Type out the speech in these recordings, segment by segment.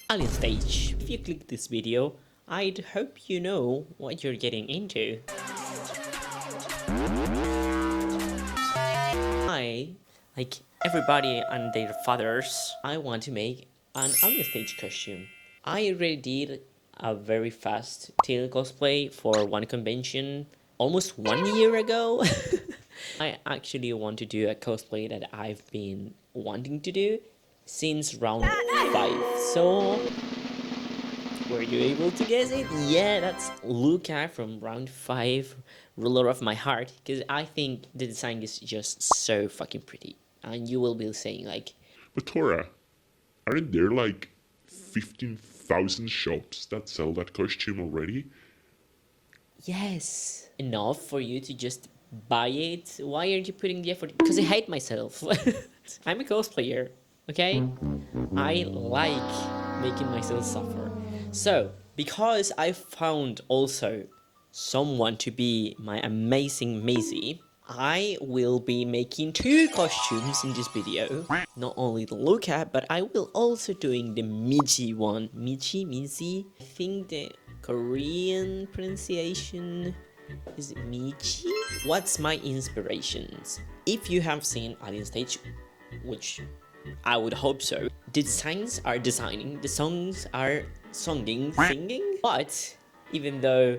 Alien stage. If you click this video, I'd hope you know what you're getting into. Like everybody and their fathers, I want to make an alien stage costume. I already did a very fast tail cosplay for one convention almost 1 year ago. I actually want to do a cosplay that I've been wanting to do since round 5. So, were you able to guess it? Yeah, that's Luka from round 5, ruler of my heart, because I think the design is just so fucking pretty. And you will be saying like, but Tora, aren't there like 15,000 shops that sell that costume already? yes, enough for you to just buy it? Why aren't you putting the effort? Because I hate myself. I'm a cosplayer, okay? I like making myself suffer. So, because I found also someone to be my amazing mizi, I will be making 2 costumes in this video. Not only the luka, but I will also doing the mizi one. Mizi? I think the Korean pronunciation is michi? What's my inspirations? If you have seen Alien Stage, which I would hope so, the designs are designing, the songs are singing, but even though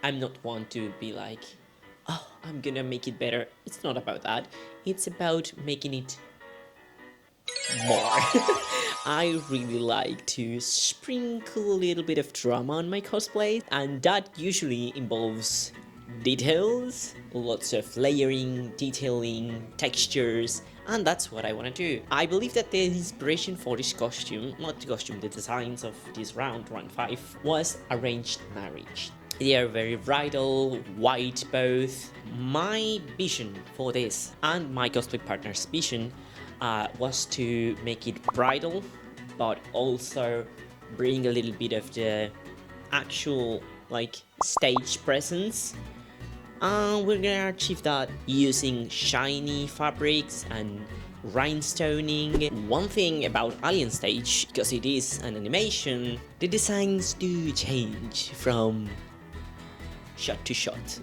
I'm not one to be like, oh, I'm gonna make it better, it's not about that, it's about making it more. I really like to sprinkle a little bit of drama on my cosplay, and that usually involves details, lots of layering, detailing, textures, and that's what I want to do. I believe that the inspiration for this costume, not the costume, the designs of this round 5, was arranged marriage. They are very bridal, white both. My vision for this, and my cosplay partner's vision, was to make it bridal, but also bring a little bit of the actual like stage presence. We're gonna achieve that using shiny fabrics and rhinestoning. One thing about Alien Stage, because it is an animation, the designs do change from shot to shot,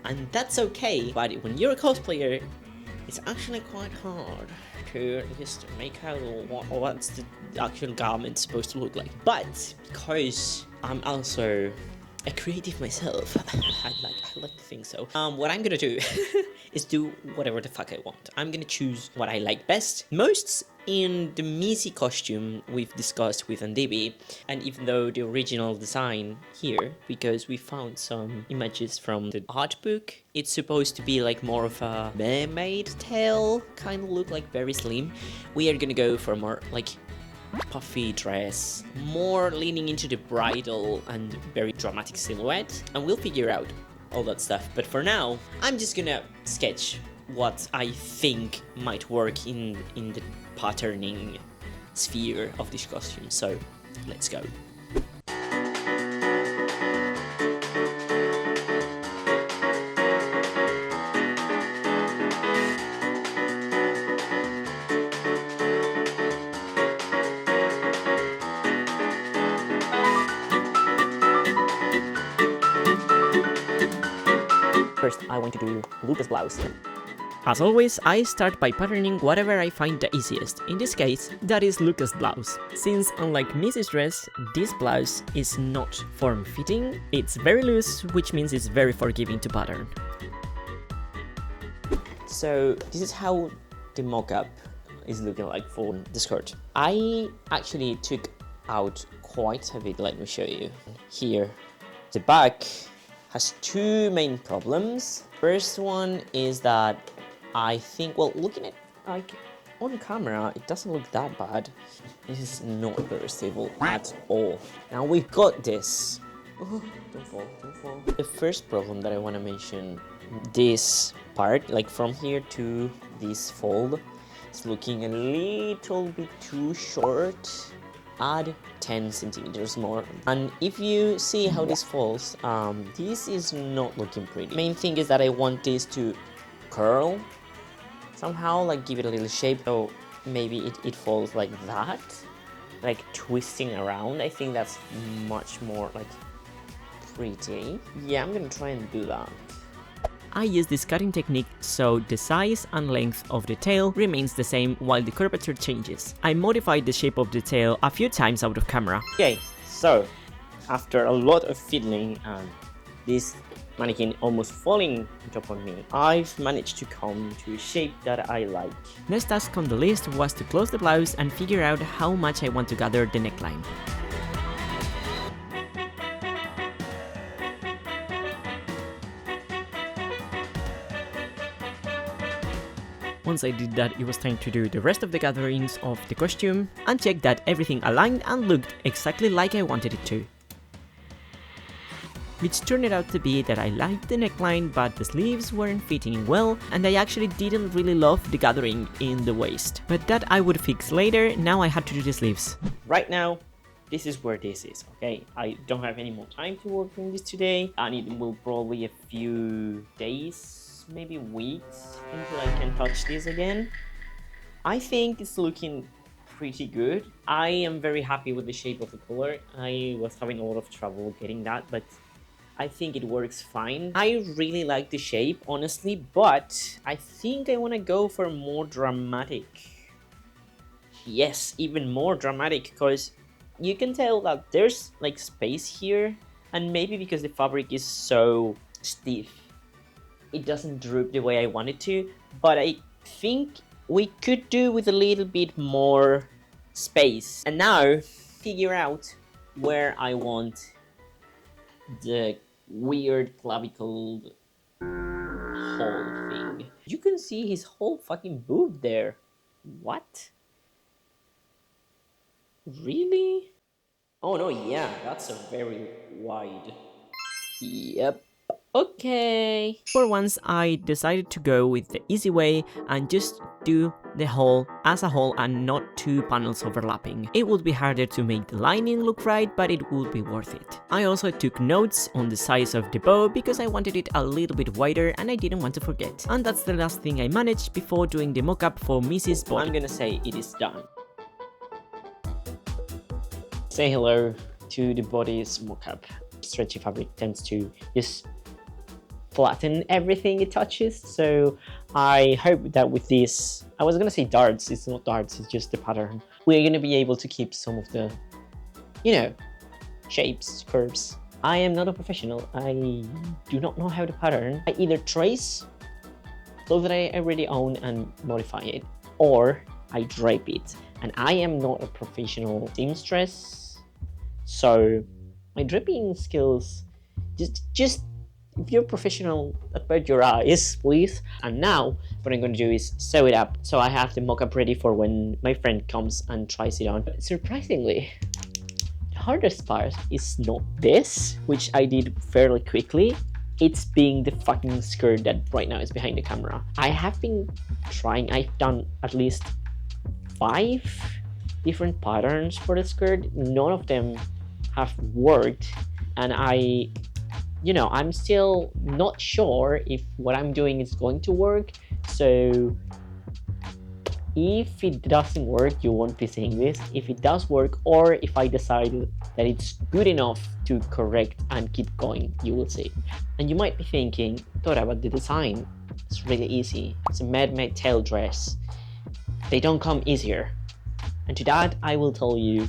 and that's okay. But when you're a cosplayer, it's actually quite hard to just make out what's the actual garment supposed to look like. But because I'm also a creative myself, I like to think so. What I'm gonna do is do whatever the fuck I want. I'm gonna choose what I like best. Most in the mizi costume we've discussed with Andibi, and even though the original design here, because we found some images from the art book, it's supposed to be like more of a mermaid tail kind of look, like very slim. We are gonna go for more like puffy dress, more leaning into the bridal and very dramatic silhouette, and we'll figure out all that stuff. But for now, I'm just gonna sketch what I think might work in the patterning sphere of this costume. So let's go. First, I want to do Luka's blouse. As always, I start by patterning whatever I find the easiest. In this case, that is Luka's blouse. Since unlike Mizi's dress, this blouse is not form-fitting, it's very loose, which means it's very forgiving to pattern. So this is how the mock-up is looking like for the skirt. I actually took out quite a bit, let me show you. Here, the back has 2 main problems. First one is that I think, well, looking at like on camera, it doesn't look that bad. This is not very stable at all. Now we've got this. Oh, don't fall, don't fall. The first problem that I want to mention, this part, like from here to this fold, is looking a little bit too short. Add 10 centimeters more. And if you see how this falls, this is not looking pretty. Main thing is that I want this to curl somehow, like give it a little shape, so maybe it falls like that. like twisting around. I think that's much more like pretty. Yeah, I'm gonna try and do that. I use this cutting technique so the size and length of the tail remains the same while the curvature changes. I modified the shape of the tail a few times out of camera. Okay, so after a lot of fiddling and this mannequin almost falling on top of me, I've managed to come to a shape that I like. Next task on the list was to close the blouse and figure out how much I want to gather the neckline. Once I did that, it was time to do the rest of the gatherings of the costume and check that everything aligned and looked exactly like I wanted it to. Which turned out to be that I liked the neckline, but the sleeves weren't fitting well, and I actually didn't really love the gathering in the waist. But that I would fix later. Now I had to do the sleeves. Right now, this is where this is, okay? I don't have any more time to work on this today, and it will probably a few days, maybe weeks, until I can touch this again. I think it's looking pretty good. I am very happy with the shape of the color. I was having a lot of trouble getting that, but I think it works fine. I really like the shape, honestly, but I think I want to go for more dramatic. Yes, even more dramatic, because you can tell that there's like space here, and maybe because the fabric is so stiff, it doesn't droop the way I want it to, but I think we could do with a little bit more space. And now, figure out where I want the weird clavicled hole thing. You can see his whole fucking boob there. What? Really? Oh no, yeah, that's a very wide. Yep. Okay. For once, I decided to go with the easy way and just do the hole as a whole and not two panels overlapping. It would be harder to make the lining look right, but it would be worth it. I also took notes on the size of the bow because I wanted it a little bit wider and I didn't want to forget. And that's the last thing I managed before doing the mock-up for Mizi's body. I'm gonna say it is done. Say hello to the body's mock-up. Stretchy fabric tends to just flatten everything it touches, so I hope that with this, I was gonna say darts, it's not darts, it's just the pattern, we're gonna be able to keep some of the, you know, shapes, curves. I am not a professional, I do not know how to pattern. I either trace clothes that I already own and modify it, or I drape it, and I am not a professional seamstress, so my draping skills, just if you're professional, avert your eyes, please. And now, what I'm going to do is sew it up. So I have the mock-up ready for when my friend comes and tries it on. But surprisingly, the hardest part is not this, which I did fairly quickly. It's being the fucking skirt that right now is behind the camera. I have been trying, I've done at least 5 different patterns for the skirt. None of them have worked, and I'm still not sure if what I'm doing is going to work. So if it doesn't work, you won't be seeing this. If it does work, or if I decide that it's good enough to correct and keep going, you will see. And you might be thinking, Tora, but the design is really easy. It's a mermaid tail dress. They don't come easier. And to that, I will tell you,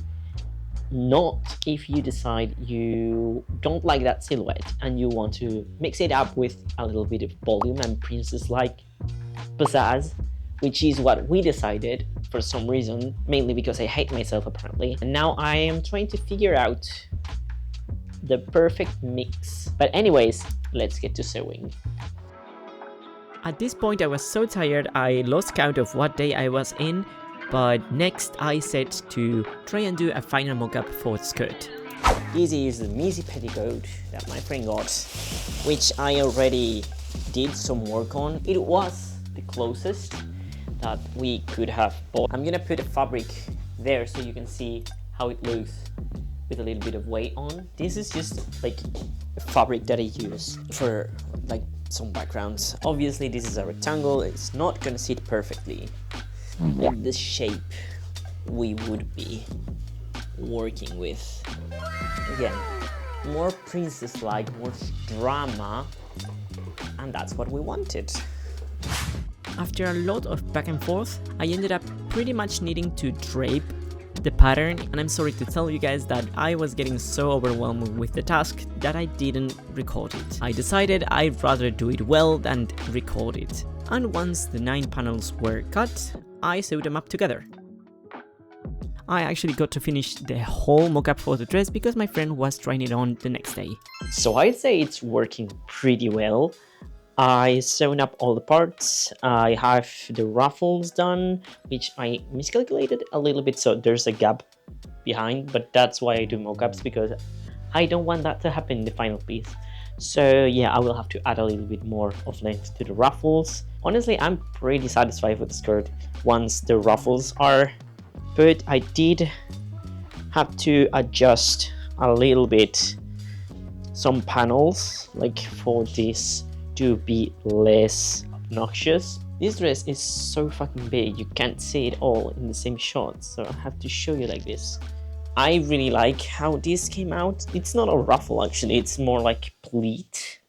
not if you decide you don't like that silhouette and you want to mix it up with a little bit of volume and princess-like pizzazz, which is what we decided for some reason, mainly because I hate myself apparently. And now I am trying to figure out the perfect mix. But anyways, let's get to sewing. At this point I was so tired I lost count of what day I was in. But next I set to try and do a final mock-up for the skirt. This is the mizi petticoat that my friend got, which I already did some work on. It was the closest that we could have bought. I'm gonna put a fabric there so you can see how it looks with a little bit of weight on. This is just like a fabric that I use for like some backgrounds. Obviously this is a rectangle, it's not gonna sit perfectly in the shape we would be working with. Again, more princess-like, more drama, and that's what we wanted. After a lot of back and forth, I ended up pretty much needing to drape the pattern, and I'm sorry to tell you guys that I was getting so overwhelmed with the task that I didn't record it. I decided I'd rather do it well than record it. And once the 9 panels were cut, I sewed them up together. I actually got to finish the whole mock-up for the dress because my friend was trying it on the next day. So I'd say it's working pretty well. I sewn up all the parts, I have the ruffles done, which I miscalculated a little bit, so there's a gap behind, but that's why I do mock-ups, because I don't want that to happen in the final piece. So yeah, I will have to add a little bit more of length to the ruffles. Honestly, I'm pretty satisfied with the skirt once the ruffles are put. I did have to adjust a little bit some panels, like for this to be less obnoxious. This dress is so fucking big, you can't see it all in the same shot, so I have to show you like this. I really like how this came out. It's not a ruffle actually, it's more like pleat.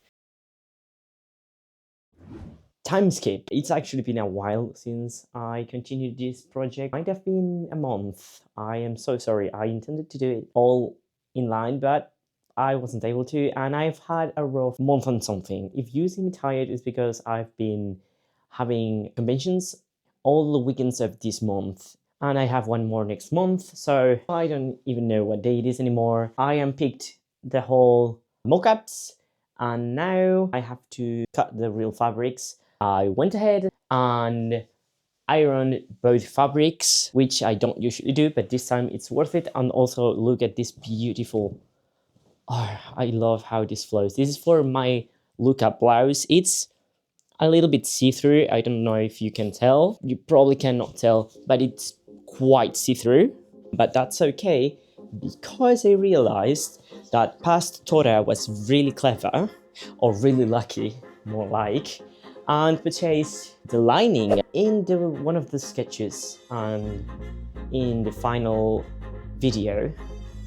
Time skip. It's actually been a while since I continued this project. Might have been a month. I am so sorry. I intended to do it all in line, but I wasn't able to, and I've had a rough month and something. If you see me tired, it's because I've been having conventions all the weekends of this month, and I have one more next month, so I don't even know what day it is anymore. I am picked the whole mock-ups, and now I have to cut the real fabrics. I went ahead and ironed both fabrics, which I don't usually do, but this time it's worth it. And also look at this beautiful, oh, I love how this flows. This is for my luka blouse. It's a little bit see-through. I don't know if you can tell. You probably cannot tell, but it's quite see-through. But that's okay, because I realized that past Tora was really clever, or really lucky, more like, and purchased the lining in one of the sketches and in the final video.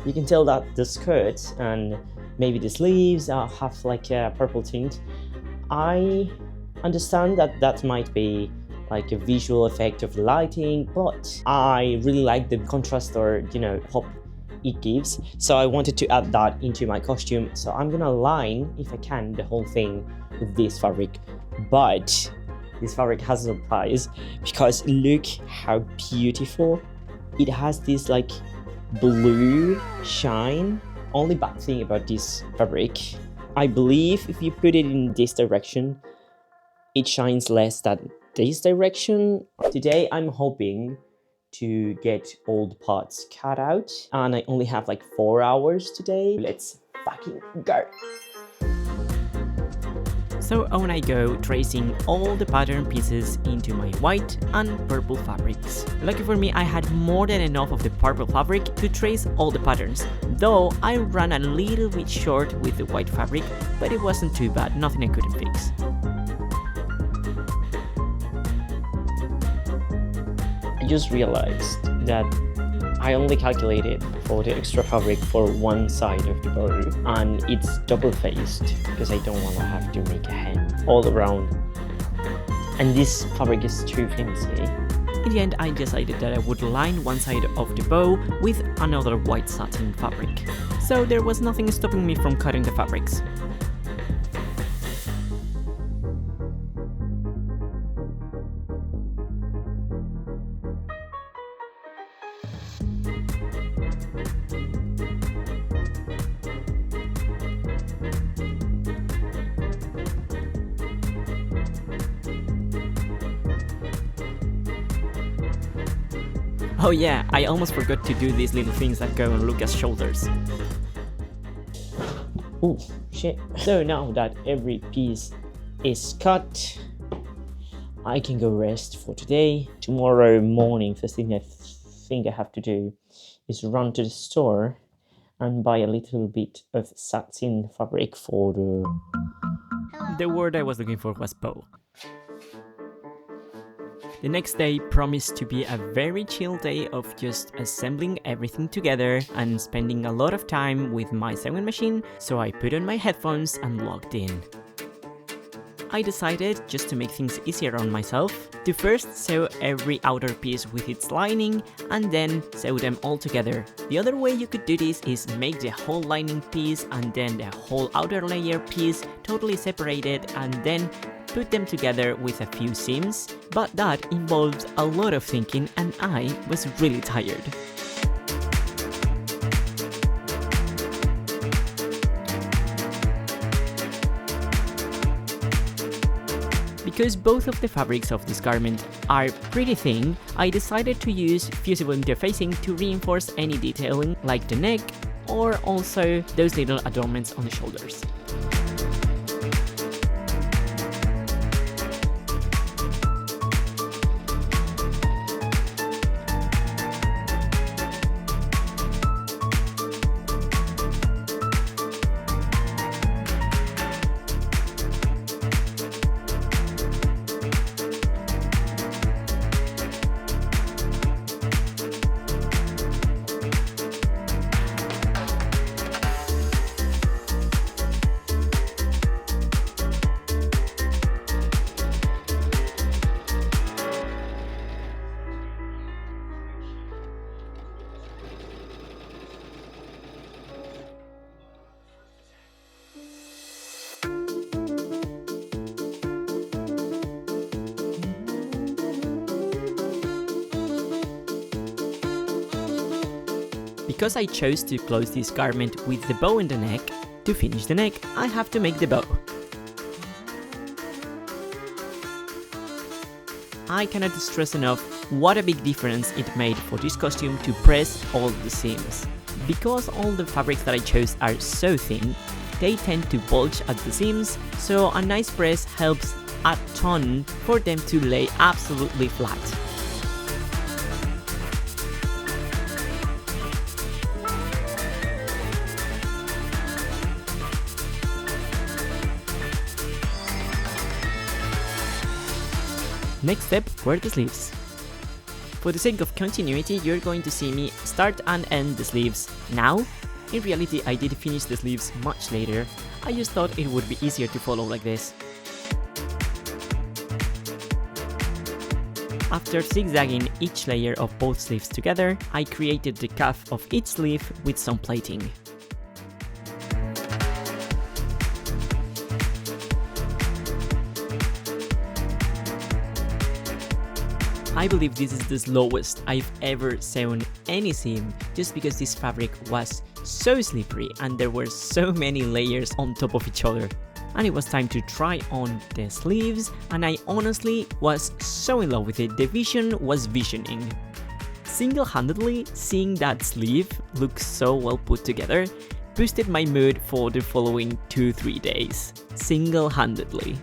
You can tell that the skirt and maybe the sleeves have like a purple tint. I understand that that might be like a visual effect of the lighting, but I really like the contrast, or pop it gives, so I wanted to add that into my costume. So I'm gonna line, if I can, the whole thing with this fabric, but this fabric has a surprise, because look how beautiful it has. This like blue shine. Only bad thing about this fabric, I believe if you put it in this direction, it shines less than this direction. Today I'm hoping to get all the parts cut out, and I only have like 4 hours today. Let's fucking go. So on I go, tracing all the pattern pieces into my white and purple fabrics. Lucky for me, I had more than enough of the purple fabric to trace all the patterns, though I ran a little bit short with the white fabric, but it wasn't too bad, nothing I couldn't fix. I just realized that I only calculated for the extra fabric for one side of the bow, and it's double-faced because I don't want to have to make a hem all around, and this fabric is too flimsy. In the end, I decided that I would line one side of the bow with another white satin fabric, so there was nothing stopping me from cutting the fabrics. Oh yeah, I almost forgot to do these little things that go on Luka's shoulders. Oh shit. So now that every piece is cut, I can go rest for today. Tomorrow morning, first thing I think I have to do is run to the store and buy a little bit of satin fabric for the word I was looking for was bow. The next day promised to be a very chill day of just assembling everything together and spending a lot of time with my sewing machine, so I put on my headphones and logged in. I decided, just to make things easier on myself, to first sew every outer piece with its lining and then sew them all together. The other way you could do this is make the whole lining piece and then the whole outer layer piece totally separated and then put them together with a few seams, but that involved a lot of thinking and I was really tired. Because both of the fabrics of this garment are pretty thin, I decided to use fusible interfacing to reinforce any detailing like the neck or also those little adornments on the shoulders. Because I chose to close this garment with the bow in the neck, to finish the neck, I have to make the bow. I cannot stress enough what a big difference it made for this costume to press all the seams. Because all the fabrics that I chose are so thin, they tend to bulge at the seams, so a nice press helps a ton for them to lay absolutely flat. Next step were the sleeves. For the sake of continuity, you're going to see me start and end the sleeves now. In reality, I did finish the sleeves much later. I just thought it would be easier to follow like this. After zigzagging each layer of both sleeves together, I created the cuff of each sleeve with some plating. I believe this is the slowest I've ever sewn any seam, just because this fabric was so slippery and there were so many layers on top of each other. And it was time to try on the sleeves, and I honestly was so in love with it. The vision was visioning. Single-handedly, seeing that sleeve look so well put together boosted my mood for the following 2-3 days. Single-handedly.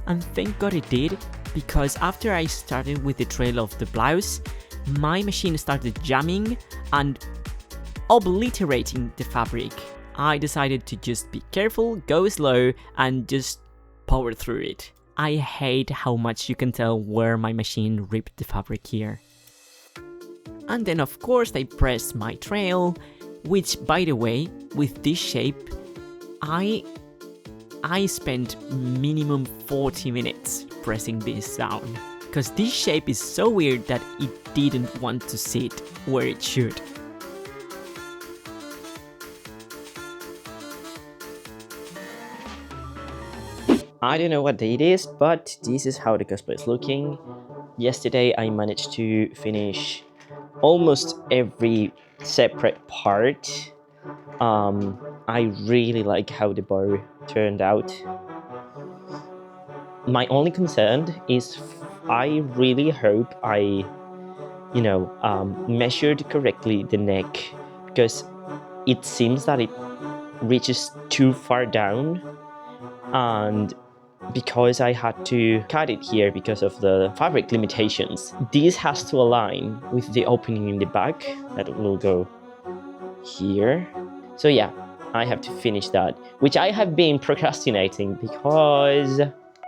And thank God it did, because after I started with the trail of the blouse, my machine started jamming and obliterating the fabric. I decided to just be careful, go slow, and just power through it. I hate how much you can tell where my machine ripped the fabric here. And then of course I pressed my trail, which by the way, with this shape, I spent minimum 40 minutes pressing this down. Because this shape is so weird that it didn't want to sit where it should. I don't know what day it is, but this is how the cosplay is looking. Yesterday I managed to finish almost every separate part. I really like how the bow turned out. My only concern is I really hope I, measured correctly the neck, because it seems that it reaches too far down, and because I had to cut it here because of the fabric limitations, this has to align with the opening in the back that will go here. So yeah, I have to finish that, which I have been procrastinating because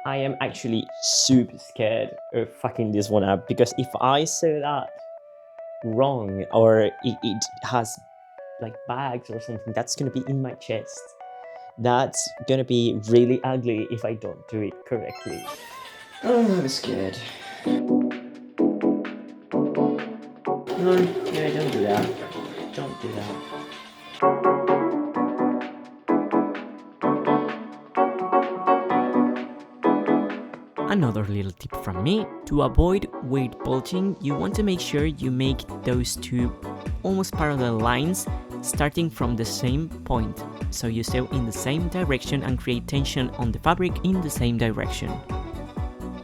I am actually super scared of fucking this one up, because if I sew that wrong or it has like bags or something, that's gonna be in my chest. That's gonna be really ugly if I don't do it correctly. Oh, I'm scared. No, don't do that. Don't do that. Another little tip from me: to avoid weight bulging, you want to make sure you make those two almost parallel lines starting from the same point, so you sew in the same direction and create tension on the fabric in the same direction.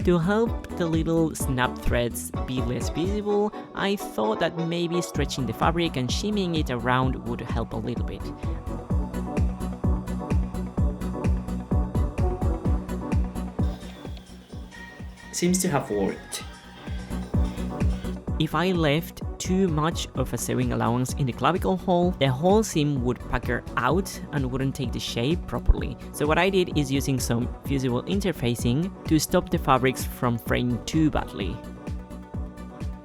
To help the little snap threads be less visible, I thought that maybe stretching the fabric and shimmying it around would help a little bit. Seems to have worked. If I left too much of a sewing allowance in the clavicle hole, the whole seam would pucker out and wouldn't take the shape properly. So what I did is using some fusible interfacing to stop the fabrics from fraying too badly.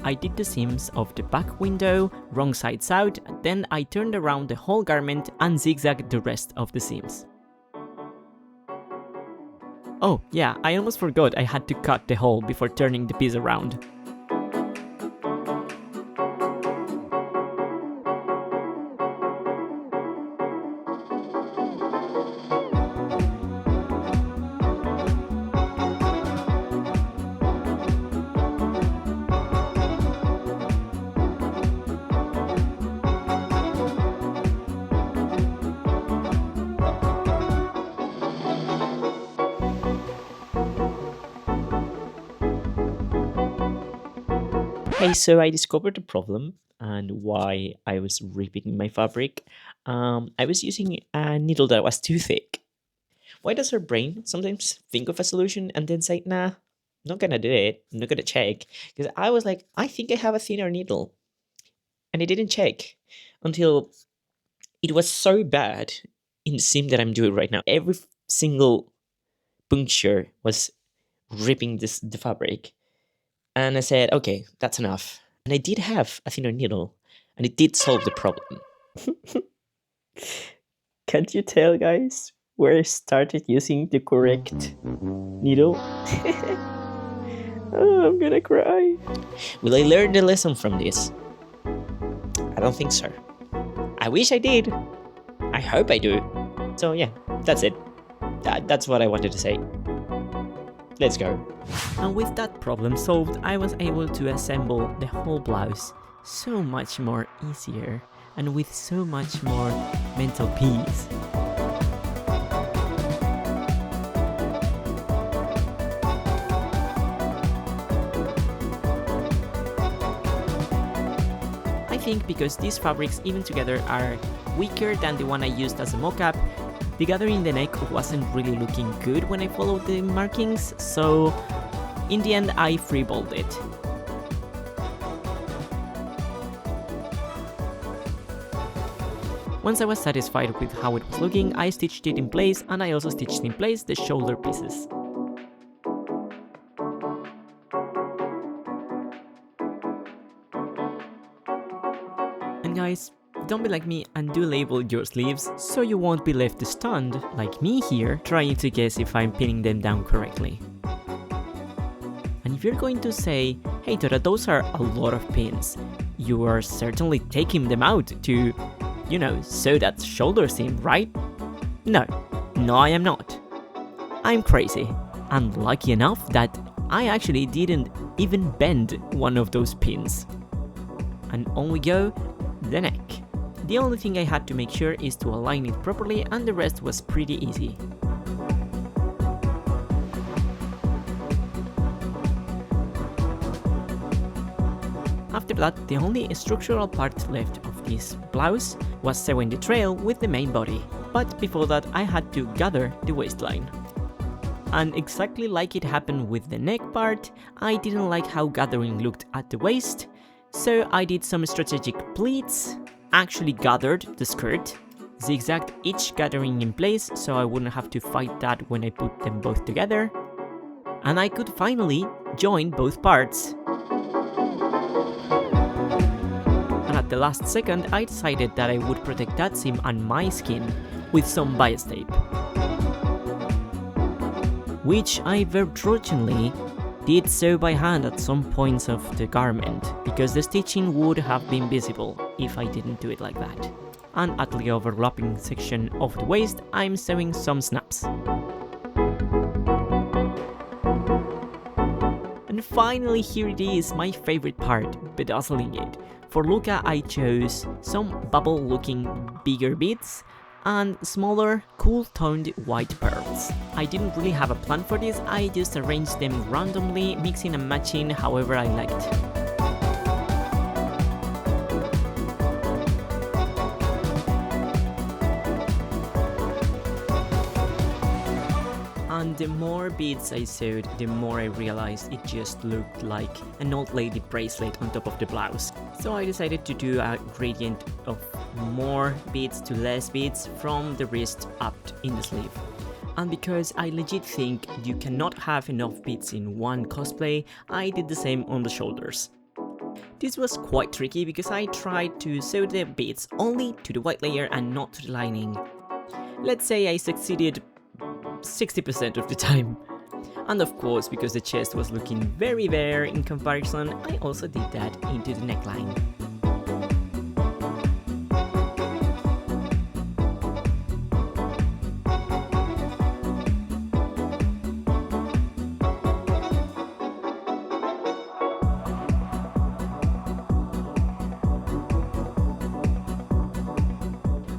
I did the seams of the back window wrong sides out, then I turned around the whole garment and zigzagged the rest of the seams. Oh yeah, I almost forgot I had to cut the hole before turning the piece around. Okay, so I discovered the problem and why I was ripping my fabric. I was using a needle that was too thick. Why does our brain sometimes think of a solution and then say, nah, not gonna do it, I'm not gonna check? Because I was like, I think I have a thinner needle. And I didn't check until it was so bad in the seam that I'm doing right now. Every single puncture was ripping the fabric. And I said, okay, that's enough. And I did have a thinner needle, and it did solve the problem. Can't you tell, guys, where I started using the correct needle? Oh, I'm gonna cry. Will I learn the lesson from this? I don't think so. I wish I did. I hope I do. So yeah, that's it. That's what I wanted to say. Let's go. And with that problem solved, I was able to assemble the whole blouse so much more easier and with so much more mental peace. I think because these fabrics even together are weaker than the one I used as a mock-up, the gathering in the neck wasn't really looking good when I followed the markings, so in the end I freeballed it. Once I was satisfied with how it was looking, I stitched it in place, and I also stitched in place the shoulder pieces. And guys, don't be like me and do label your sleeves so you won't be left stunned, like me here, trying to guess if I'm pinning them down correctly. And if you're going to say, hey Tora, those are a lot of pins, you are certainly taking them out to, sew that shoulder seam, right? No, I am not. I'm crazy, and lucky enough that I actually didn't even bend one of those pins. And on we go, the neck. The only thing I had to make sure is to align it properly, and the rest was pretty easy. After that, the only structural part left of this blouse was sewing the trail with the main body. But before that, I had to gather the waistline. And exactly like it happened with the neck part, I didn't like how gathering looked at the waist, so I did some strategic pleats, actually gathered the skirt, zigzagged each gathering in place so I wouldn't have to fight that when I put them both together, And I could finally join both parts. And at the last second, I decided that I would protect that seam and my skin with some bias tape, which I begrudgingly did so by hand at some points of the garment, because the stitching would have been visible if I didn't do it like that. And at the overlapping section of the waist, I'm sewing some snaps. And finally, here it is, my favorite part, bedazzling it. For luka, I chose some bubble-looking bigger beads and smaller, cool-toned white pearls. I didn't really have a plan for this, I just arranged them randomly, mixing and matching however I liked. And the more beads I sewed, the more I realized it just looked like an old lady bracelet on top of the blouse. So I decided to do a gradient of more beads to less beads from the wrist up in the sleeve. And because I legit think you cannot have enough beads in one cosplay, I did the same on the shoulders. This was quite tricky because I tried to sew the beads only to the white layer and not to the lining. Let's say I succeeded 60% of the time. And of course, because the chest was looking very bare in comparison, I also did that into the neckline.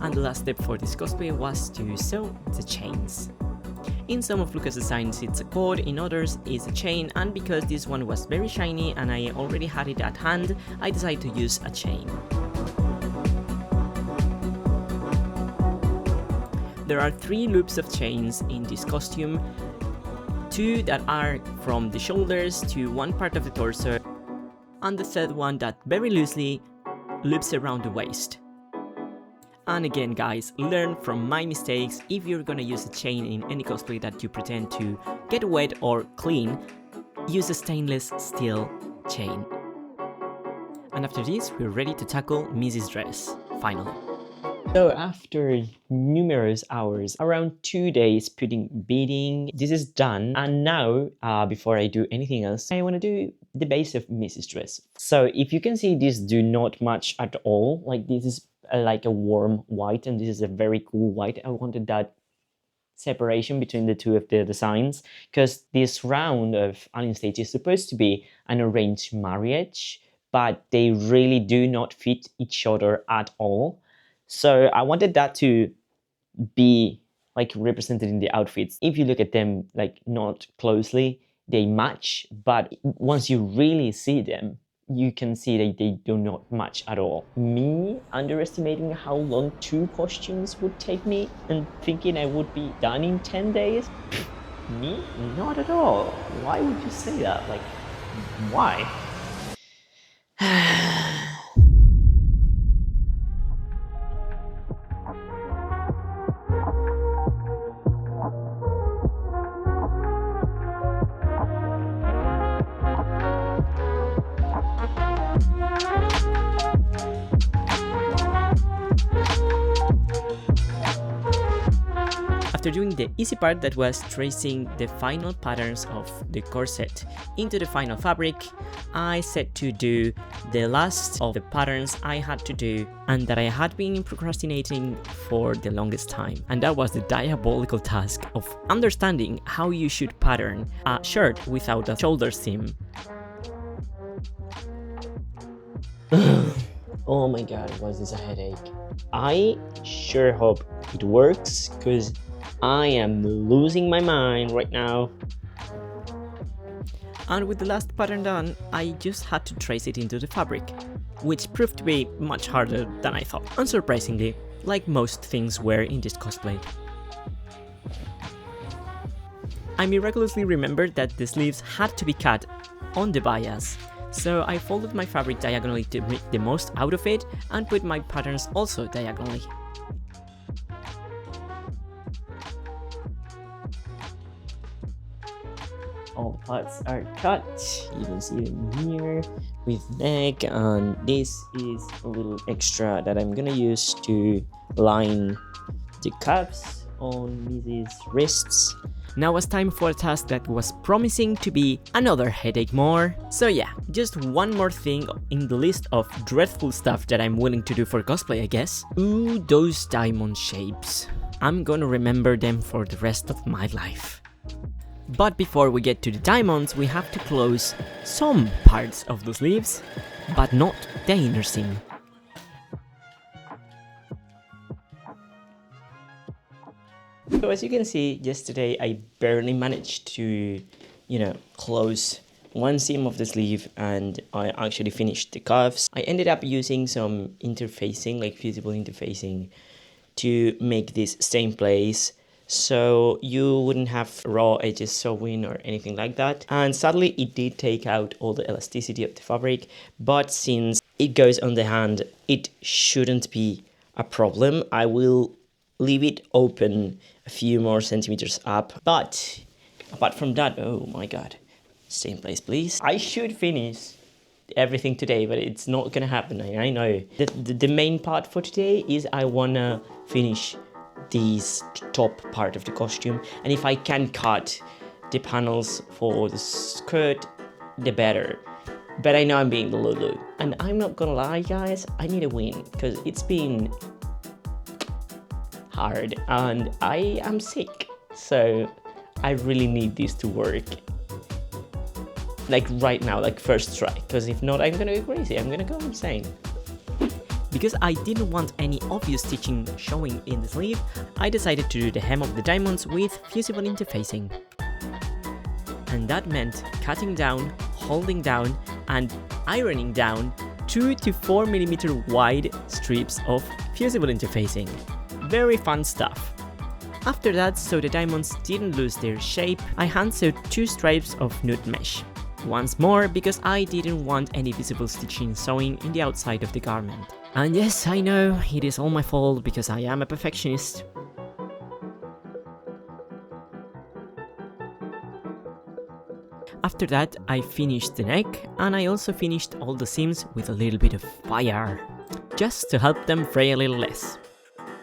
And the last step for this cosplay was to sew the chains. In some of Luka's designs it's a cord, in others it's a chain, and because this one was very shiny and I already had it at hand, I decided to use a chain. There are 3 loops of chains in this costume, 2 that are from the shoulders to one part of the torso, and the third one that very loosely loops around the waist. And again guys, learn from my mistakes. If you're gonna use a chain in any cosplay that you pretend to get wet or clean, use a stainless steel chain. And after this, we're ready to tackle Mizi's dress, finally. So after numerous hours, around 2 days putting beading, this is done. And now, before I do anything else, I want to do the base of Mizi's dress. So if you can see, these do not match at all. Like this is like a warm white and this is a very cool white. I wanted that separation between the two of the designs because this round of Alien Stage is supposed to be an arranged marriage, but they really do not fit each other at all. So I wanted that to be like represented in the outfits. If you look at them like not closely, they match, but once you really see them, you can see that they do not match at all. Me underestimating how long 2 costumes would take me and thinking I would be done in 10 days? Me? Not at all. Why would you say that? Like, why? After doing the easy part, that was tracing the final patterns of the corset into the final fabric, I set to do the last of the patterns I had to do and that I had been procrastinating for the longest time. And that was the diabolical task of understanding how you should pattern a shirt without a shoulder seam. Oh my god, was this a headache. I sure hope it works because I am losing my mind right now. And with the last pattern done, I just had to trace it into the fabric, which proved to be much harder than I thought, unsurprisingly, like most things were in this cosplay. I miraculously remembered that the sleeves had to be cut on the bias, so I folded my fabric diagonally to make the most out of it and put my patterns also diagonally. all the parts are cut. You can see them here with neck, and this is a little extra that I'm gonna use to line the cuffs on Mizi's wrists. Now was time for a task that was promising to be another headache more. So yeah, just one more thing in the list of dreadful stuff that I'm willing to do for cosplay, I guess. Ooh, those diamond shapes. I'm gonna remember them for the rest of my life. But before we get to the diamonds, we have to close some parts of the sleeves, but not the inner seam. So as you can see, yesterday I barely managed to, close one seam of the sleeve, and I actually finished the cuffs. I ended up using some interfacing, like fusible interfacing, to make this stay in place, so you wouldn't have raw edges showing or anything like that. And sadly, it did take out all the elasticity of the fabric, but since it goes on the hand, it shouldn't be a problem. I will leave it open a few more centimeters up, but apart from that, oh my god, stay in place please. I should finish everything today, but it's not gonna happen. I know. The main part for today is I wanna finish this top part of the costume, and if I can cut the panels for the skirt, the better. But I know I'm being the Lulu, and I'm not gonna lie guys, I need a win, because it's been hard and I am sick, so I really need this to work. Like right now, like first try, because if not, I'm gonna go crazy, I'm gonna go insane. Because I didn't want any obvious stitching showing in the sleeve, I decided to do the hem of the diamonds with fusible interfacing. And that meant cutting down, holding down, and ironing down 2 to 4 millimeter wide strips of fusible interfacing. Very fun stuff. After that, so the diamonds didn't lose their shape, I hand sewed 2 stripes of nude mesh. Once more, because I didn't want any visible stitching showing in the outside of the garment. And yes, I know, it is all my fault because I am a perfectionist. After that, I finished the neck, and I also finished all the seams with a little bit of fire, just to help them fray a little less.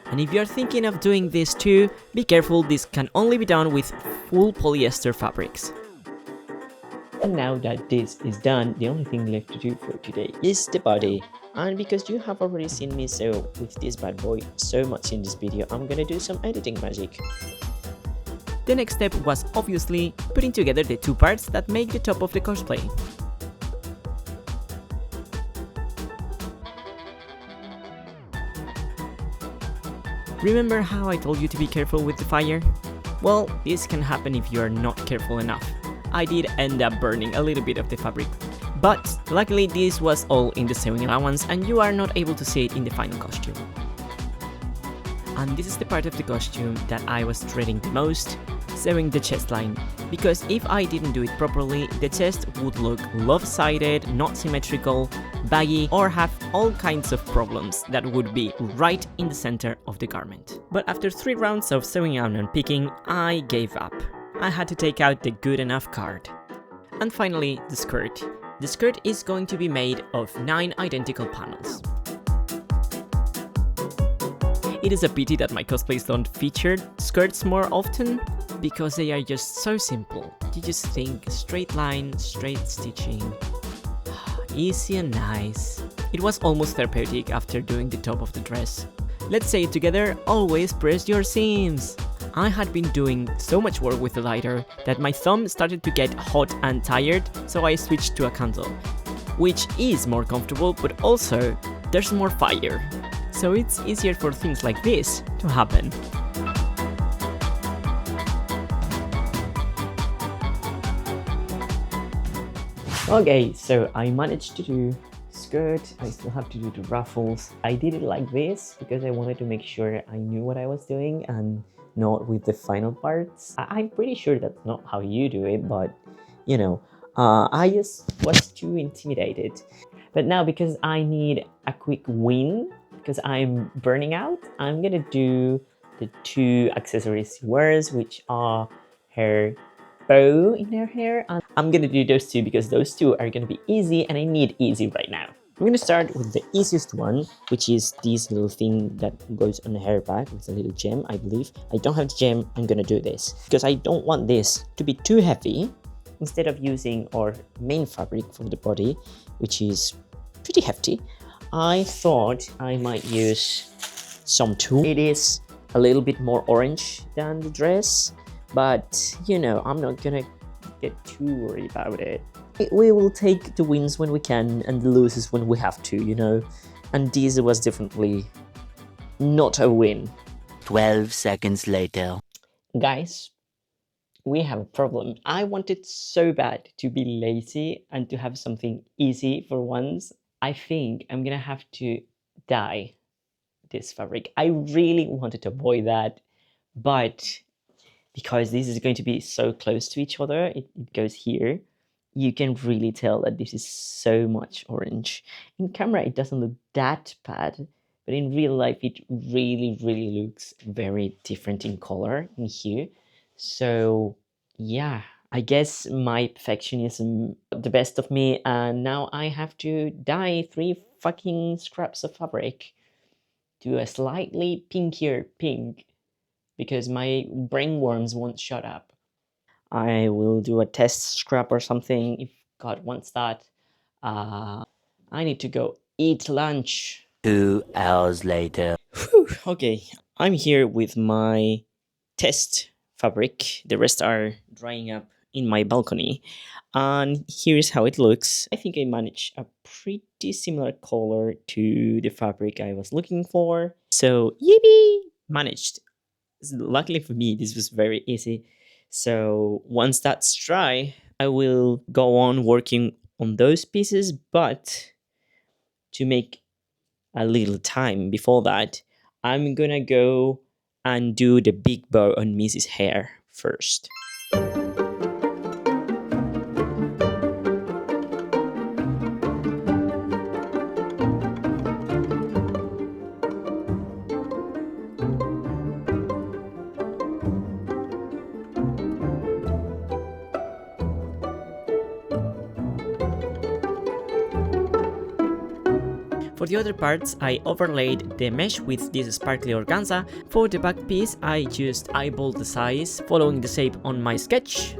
And if you're thinking of doing this too, be careful, this can only be done with full polyester fabrics. And now that this is done, the only thing left to do for today is the body. And because you have already seen me sew with this bad boy so much in this video, I'm gonna do some editing magic. The next step was obviously putting together the 2 parts that make the top of the cosplay. Remember how I told you to be careful with the fire? Well, this can happen if you are not careful enough. I did end up burning a little bit of the fabric, but luckily this was all in the sewing allowance and you are not able to see it in the final costume. And this is the part of the costume that I was dreading the most, sewing the chest line, because if I didn't do it properly, the chest would look lopsided, not symmetrical, baggy, or have all kinds of problems that would be right in the center of the garment. But after 3 rounds of sewing on and picking, I gave up. I had to take out the good enough card. And finally, the skirt. The skirt is going to be made of 9 identical panels. It is a pity that my cosplays don't feature skirts more often, because they are just so simple. You just think straight line, straight stitching, easy and nice. It was almost therapeutic after doing the top of the dress. Let's say it together, always press your seams! I had been doing so much work with the lighter that my thumb started to get hot and tired, so I switched to a candle, which is more comfortable, but also there's more fire, so it's easier for things like this to happen. Okay, so I managed to do skirt, I still have to do the ruffles. I did it like this because I wanted to make sure I knew what I was doing and not with the final parts. I'm pretty sure that's not how you do it, but I just was too intimidated. But now, because I need a quick win, because I'm burning out, I'm gonna do the 2 accessories she wears, which are her bow in her hair. And I'm gonna do those two because those two are gonna be easy and I need easy right now. I'm gonna start with the easiest one, which is this little thing that goes on the hair back. It's a little gem, I believe. I don't have the gem, I'm gonna do this because I don't want this to be too heavy. Instead of using our main fabric for the body, which is pretty hefty, I thought I might use some tulle. It is a little bit more orange than the dress, but you know, I'm not gonna get too worried about it. We will take the wins when we can and the losses when we have to, you know. And this was definitely not a win. 12 seconds later. Guys, we have a problem. I wanted so bad to be lazy and to have something easy for once. I think I'm gonna have to dye this fabric. I really wanted to avoid that, but because this is going to be so close to each other, it goes here, you can really tell that this is so much orange. In camera, it doesn't look that bad, but in real life, it really, really looks very different in color in here. So yeah, I guess my perfectionism got the best of me, and now I have to dye 3 fucking scraps of fabric to a slightly pinkier pink because my brain worms won't shut up. I will do a test scrap or something if God wants that. I need to go eat lunch. 2 hours later. Whew, okay, I'm here with my test fabric. The rest are drying up in my balcony. And here's how it looks. I think I managed a pretty similar color to the fabric I was looking for. So, yippee! Managed. Luckily for me, this was very easy. So once that's dry, I will go on working on those pieces, but to make a little time before that, I'm gonna go and do the big bow on Mizi's hair first. For the other parts, I overlaid the mesh with this sparkly organza. For the back piece, I just eyeballed the size, following the shape on my sketch.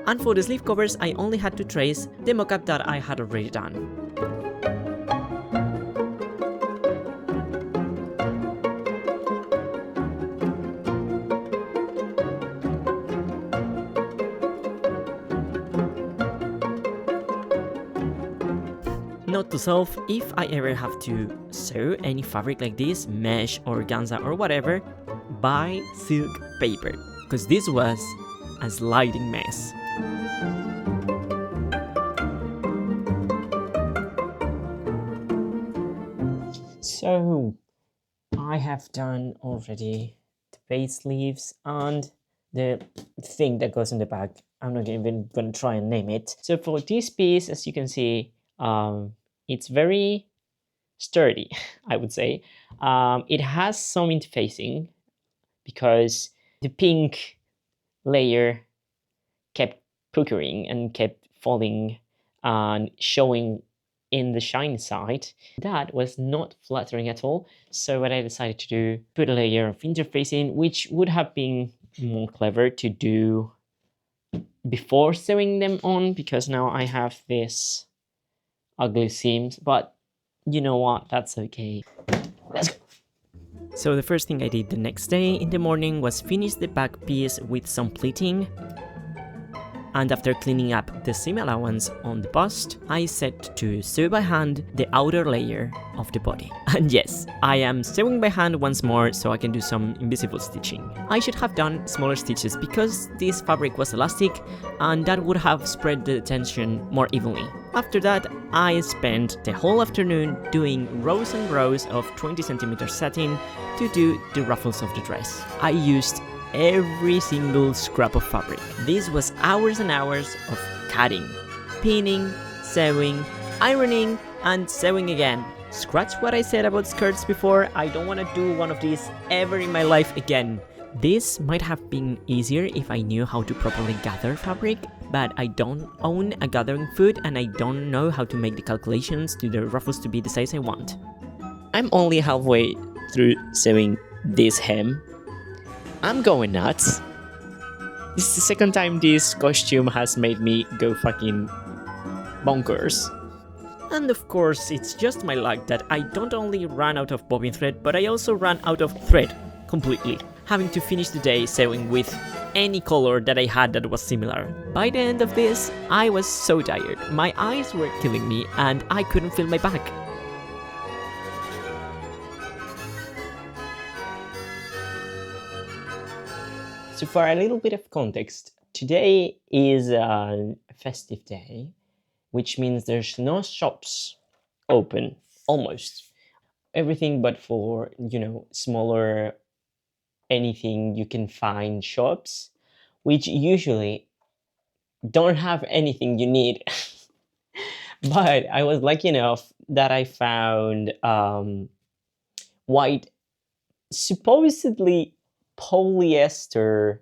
And for the sleeve covers, I only had to trace the mockup that I had already done. Note to self, if I ever have to sew any fabric like this, mesh, organza or whatever, buy silk paper, because this was a sliding mess. So, I have done already the base sleeves and the thing that goes in the back. I'm not even gonna try and name it. So for this piece, as you can see, it's very sturdy, I would say. It has some interfacing because the pink layer kept puckering and kept falling and showing in the shiny side. That was not flattering at all. So what I decided to do, put a layer of interfacing, which would have been more clever to do before sewing them on, because now I have this ugly seams, but you know what, that's okay. Let's go. So the first thing I did the next day in the morning was finish the back piece with some pleating, and after cleaning up the seam allowance on the bust, I set to sew by hand the outer layer of the body. And yes, I am sewing by hand once more so I can do some invisible stitching. I should have done smaller stitches because this fabric was elastic and that would have spread the tension more evenly. After that, I spent the whole afternoon doing rows and rows of 20cm satin to do the ruffles of the dress. I used every single scrap of fabric. This was hours and hours of cutting, pinning, sewing, ironing, and sewing again. Scratch what I said about skirts before, I don't want to do one of these ever in my life again. This might have been easier if I knew how to properly gather fabric, but I don't own a gathering foot and I don't know how to make the calculations to the ruffles to be the size I want. I'm only halfway through sewing this hem. I'm going nuts. This is the second time this costume has made me go fucking bonkers. And of course, it's just my luck that I don't only run out of bobbin thread, but I also ran out of thread completely, having to finish the day sewing with any color that I had that was similar. By the end of this, I was so tired, my eyes were killing me and I couldn't feel my back. So for a little bit of context, today is a festive day, which means there's no shops open, almost. Everything but for, smaller anything you can find shops, which usually don't have anything you need. But I was lucky enough that I found white, supposedly polyester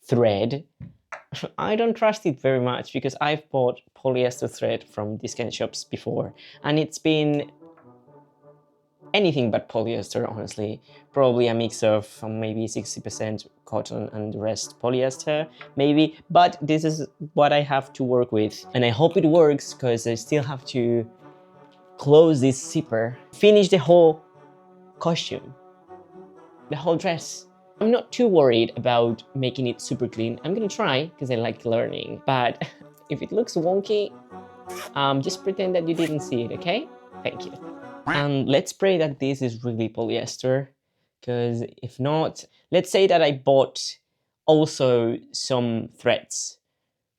thread. I don't trust it very much because I've bought polyester thread from these kind of shops before and it's been anything but polyester, honestly. Probably a mix of maybe 60% cotton and the rest polyester, maybe. But this is what I have to work with and I hope it works because I still have to close this zipper, finish the whole costume, the whole dress. I'm not too worried about making it super clean. I'm gonna try because I like learning, but if it looks wonky, just pretend that you didn't see it, okay? Thank you. And let's pray that this is really polyester, because if not, let's say that I bought also some threads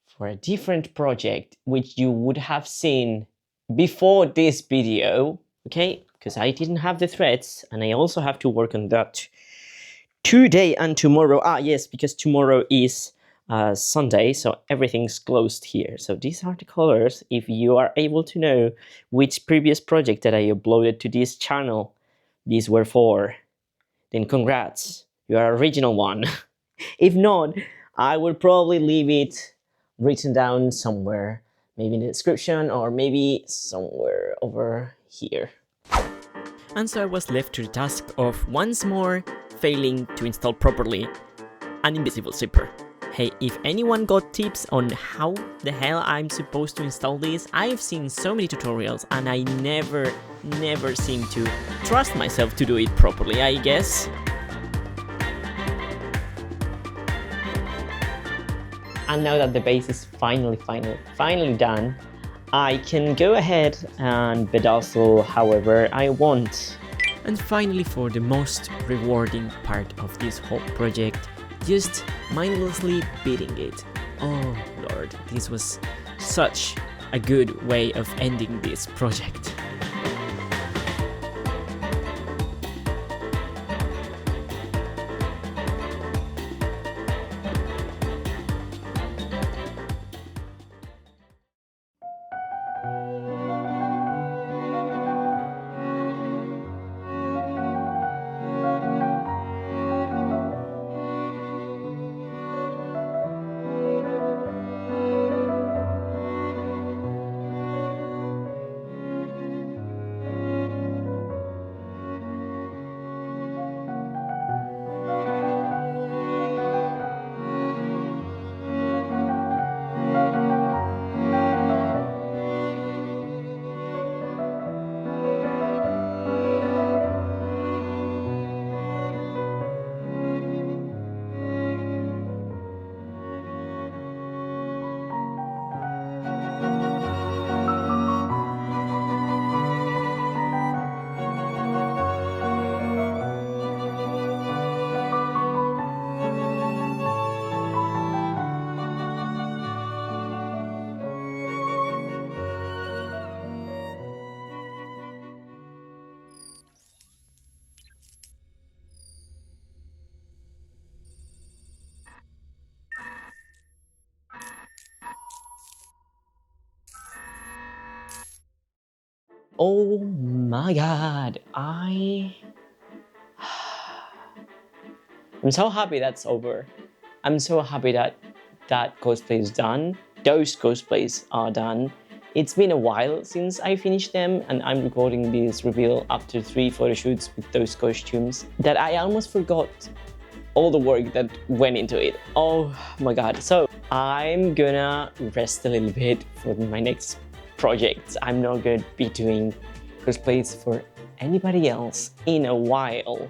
for a different project, which you would have seen before this video, okay? Because I didn't have the threads and I also have to work on that today and tomorrow. Ah, yes, because tomorrow is Sunday, so everything's closed here. So these are the colors. If you are able to know which previous project that I uploaded to this channel these were for, then congrats, you are original one. If not, I will probably leave it written down somewhere, maybe in the description or maybe somewhere over here. And so I was left to the task of once more failing to install properly an invisible zipper. Hey, if anyone got tips on how the hell I'm supposed to install this, I've seen so many tutorials and I never seem to trust myself to do it properly, I guess. And now that the base is finally done, I can go ahead and bedazzle however I want. And finally, for the most rewarding part of this whole project, just mindlessly beating it. Oh lord, this was such a good way of ending this project. Oh my god, I'm so happy that's over. I'm so happy that that cosplay is done. Those cosplays are done. It's been a while since I finished them, and I'm recording this reveal after 3 photo shoots with those costumes that I almost forgot all the work that went into it. Oh my god. So I'm gonna rest a little bit for my next project. I'm not gonna be doing cosplays for anybody else in a while.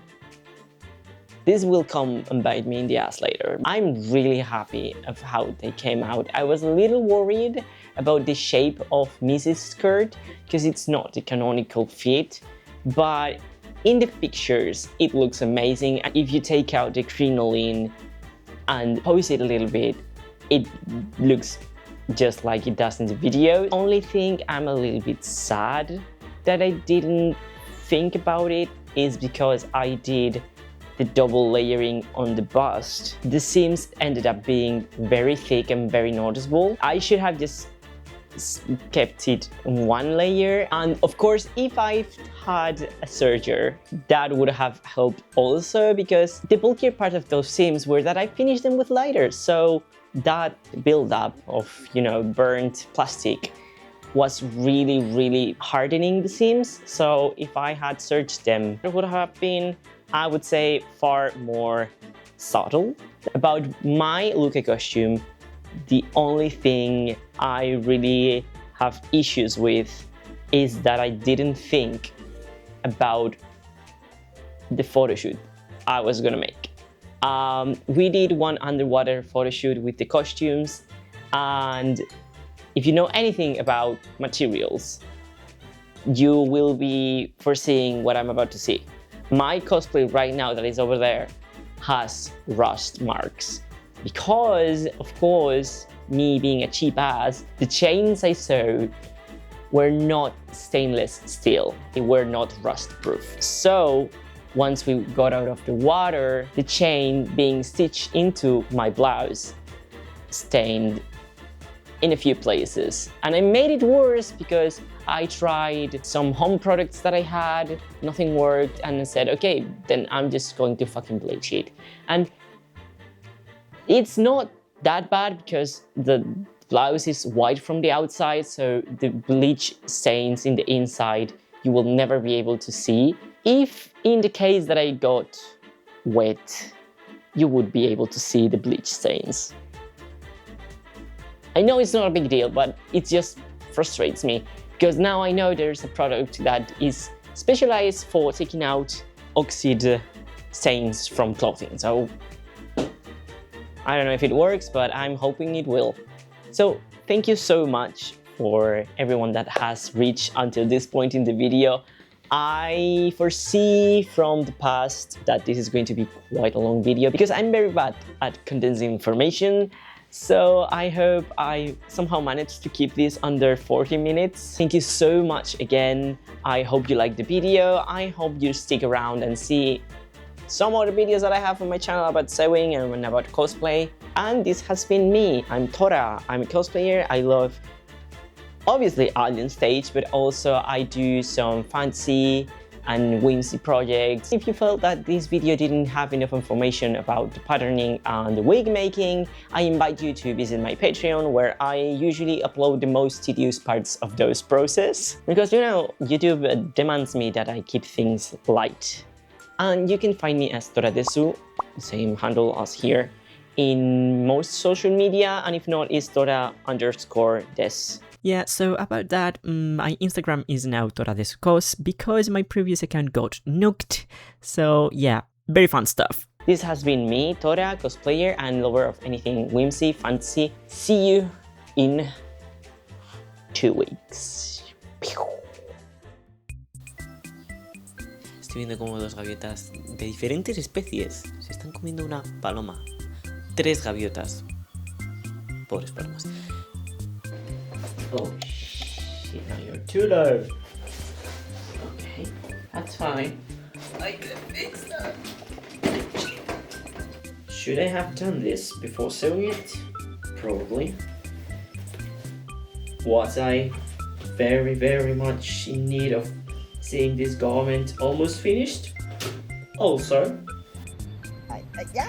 This will come and bite me in the ass later. I'm really happy of how they came out. I was a little worried about the shape of mizi's skirt because it's not the canonical fit, but in the pictures it looks amazing. If you take out the crinoline and pose it a little bit, it looks just like it does in the video. Only thing I'm a little bit sad that I didn't think about it is because I did the double layering on the bust. The seams ended up being very thick and very noticeable. I should have just kept it in one layer, and of course if I had a serger that would have helped also, because the bulkier part of those seams were that I finished them with lighters, so that buildup of, you know, burnt plastic was really hardening the seams. So if I had serged them, it would have been, I would say, far more subtle. About my luka costume, the only thing I really have issues with is that I didn't think about the photo shoot I was gonna make. We did one underwater photo shoot with the costumes, and if you know anything about materials, you will be foreseeing what I'm about to see. My cosplay right now that is over there has rust marks because, of course, me being a cheap ass, the chains I sewed were not stainless steel. They were not rust proof. So once we got out of the water, the chain being stitched into my blouse stained in a few places. And I made it worse because I tried some home products that I had, nothing worked, and I said, okay, then I'm just going to fucking bleach it. And it's not that bad because the blouse is white from the outside, so the bleach stains in the inside you will never be able to see. If in the case that I got wet, you would be able to see the bleach stains. I know it's not a big deal, but it just frustrates me because now I know there's a product that is specialized for taking out oxide stains from clothing. So I don't know if it works, but I'm hoping it will. So thank you so much for everyone that has reached until this point in the video. I foresee from the past that this is going to be quite a long video because I'm very bad at condensing information. So I hope I somehow managed to keep this under 40 minutes. Thank you so much again. I hope you liked the video. I hope you stick around and see some other videos that I have on my channel about sewing and about cosplay. And this has been me. I'm Tora. I'm a cosplayer. I love, obviously, Alien Stage, but also I do some fantasy and whimsy projects. If you felt that this video didn't have enough information about the patterning and the wig making, I invite you to visit my Patreon, where I usually upload the most tedious parts of those process. Because, you know, YouTube demands me that I keep things light. And you can find me as TORAdessu, same handle as here, in most social media, and if not, it's tora_des. Yeah, so about that, my Instagram is now 𝐑𝐄𝐒 because my previous account got nuked. So yeah, very fun stuff. This has been me, Tora, cosplayer and lover of anything whimsy, fantasy. See you in 2 weeks. Estoy viendo como 2 gaviotas de diferentes especies se están comiendo una paloma. 3 gaviotas. Pobres palomas. Oh shit, now you're too low. Okay, that's fine. I can fix that. Should I have done this before sewing it? Probably. Was I very much in need of seeing this garment almost finished? Also, Yeah!